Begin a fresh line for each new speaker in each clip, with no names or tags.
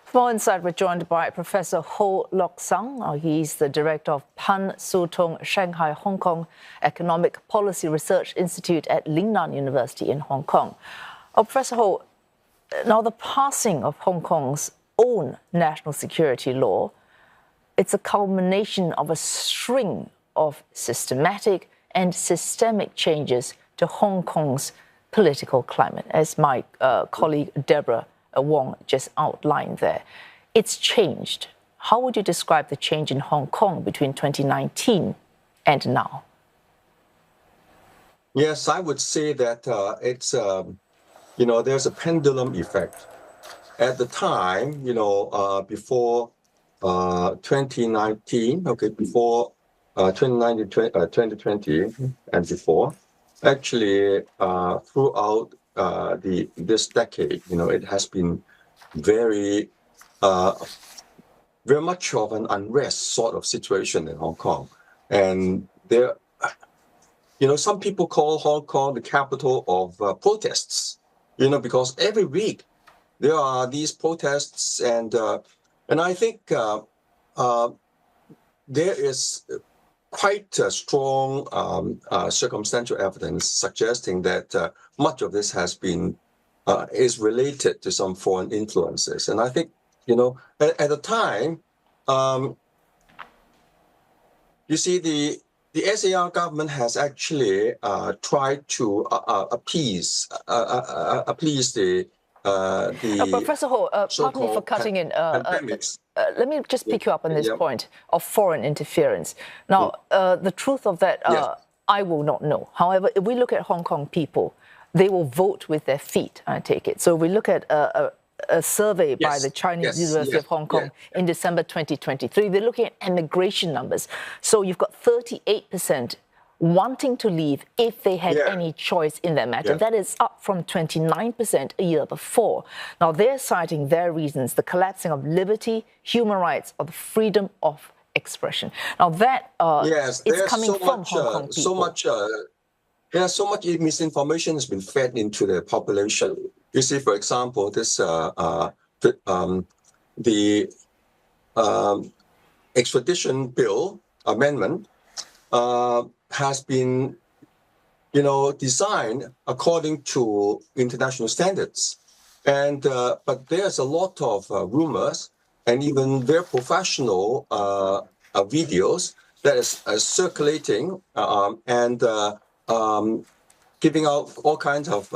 For Insight, we're joined by Professor Ho Lok Sang. He's the director of Pan Su Tung Shanghai Hong Kong Economic Policy Research Institute at Lingnan University in Hong Kong. Professor Ho, now the passing of Hong Kong's own national security law, it's a culmination of a string of systematic and systemic changes to Hong Kong's political climate, as my colleague Deborah Wong just outlined there. It's changed. How would you describe the change in Hong Kong between 2019 and now?
Yes, I would say that it's, there's a pendulum effect. At the time, before 2019, before 2020 and before, actually throughout this decade, it has been very much of an unrest sort of situation in Hong Kong. And there, some people call Hong Kong the capital of protests, because every week there are these protests, and I think there is quite a strong circumstantial evidence suggesting that much of this has been is related to some foreign influences. And I think, at the time, you see, the SAR government has actually tried to appease the
Professor Ho, pardon me for cutting in. Let me just pick you up on this point of foreign interference. Now, the truth of that, I will not know. However, if we look at Hong Kong people, they will vote with their feet, I take it. So we look at a survey by the Chinese University of Hong Kong in December 2023. They're looking at immigration numbers. So you've got 38% wanting to leave if they had any choice in that matter. That is up from 29% a year before. Now, they're citing their reasons, the collapsing of liberty, human rights, or the freedom of expression. Now, that is coming from Hong Kong people.
So much misinformation has been fed into the population. You see, for example, this the extradition bill amendment has been, designed according to international standards, and but there's a lot of rumors and even very professional videos that is circulating and giving out all kinds of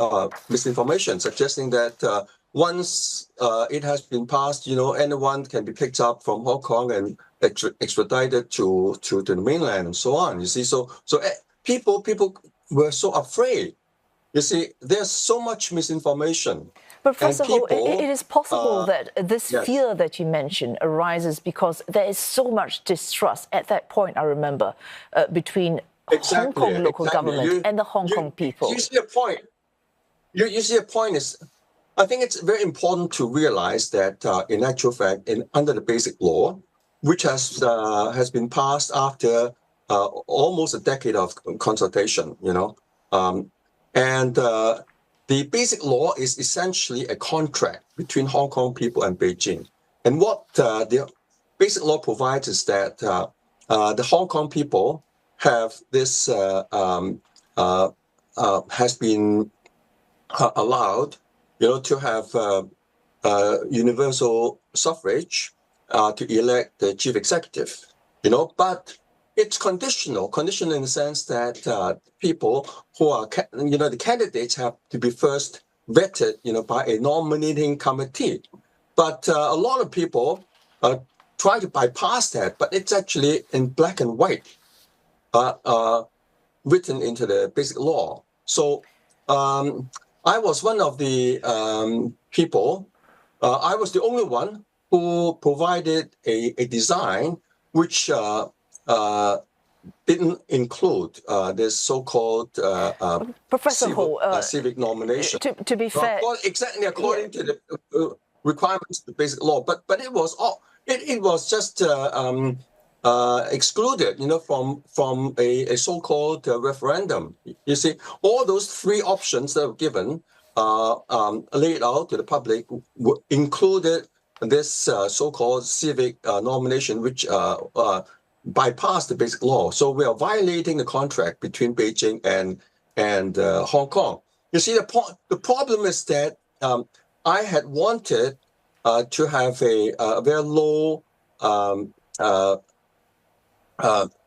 misinformation, suggesting that once it has been passed, anyone can be picked up from Hong Kong and extradited to the mainland and so on. You see, so people were so afraid. You see, there's so much misinformation.
But Professor Ho, it is possible that this fear that you mentioned arises because there is so much distrust at that point, I remember, between Hong Kong local government and the Hong Kong people.
You see a point. You see a point is, I think it's very important to realize that in actual fact, under the Basic Law, which has been passed after almost a decade of consultation, and the Basic Law is essentially a contract between Hong Kong people and Beijing. And what the Basic Law provides is that the Hong Kong people have this has been allowed, to have universal suffrage to elect the chief executive, but it's conditional in the sense that people who are, the candidates have to be first vetted, by a nominating committee. But a lot of people try to bypass that, but it's actually in black and white, written into the Basic Law. So I was one of the people, I was the only one who provided a design which didn't include this so-called civic nomination.
To be fair,
exactly according to the requirements of the Basic Law, but it was it was just excluded, from a so-called referendum. You see, all those three options that were given, laid out to the public, included this so-called civic nomination, which bypassed the basic law. So we are violating the contract between Beijing and Hong Kong. You see, the problem is that I had wanted to have a very low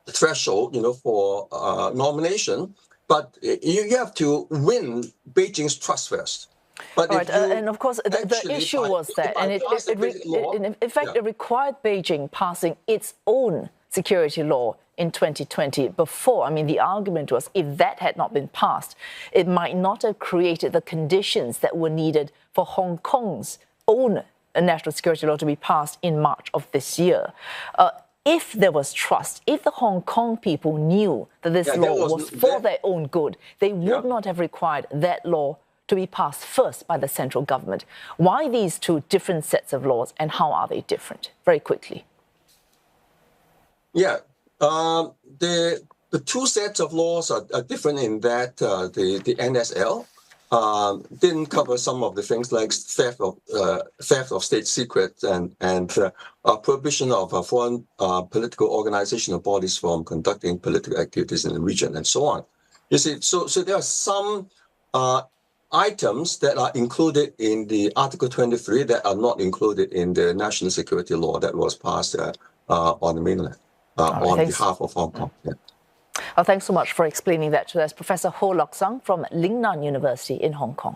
threshold, for nomination, but you have to win Beijing's trust first. But
right, and of course, the issue was that, and in fact, it required Beijing passing its own security law in 2020 before. I mean, the argument was if that had not been passed, it might not have created the conditions that were needed for Hong Kong's own national security law to be passed in March of this year. If there was trust, if the Hong Kong people knew that this law was for their own good, they would not have required that law to be passed first by the central government. Why these two different sets of laws, and how are they different? Very quickly.
Yeah, the two sets of laws are different in that the NSL didn't cover some of the things like theft of state secrets and prohibition of foreign political organizational bodies from conducting political activities in the region and so on. You see, so there are some items that are included in the Article 23 that are not included in the national security law that was passed on the mainland on behalf of Hong Kong. Yeah.
Thanks so much for explaining that to us, Professor Ho Lok Sang from Lingnan University in Hong Kong.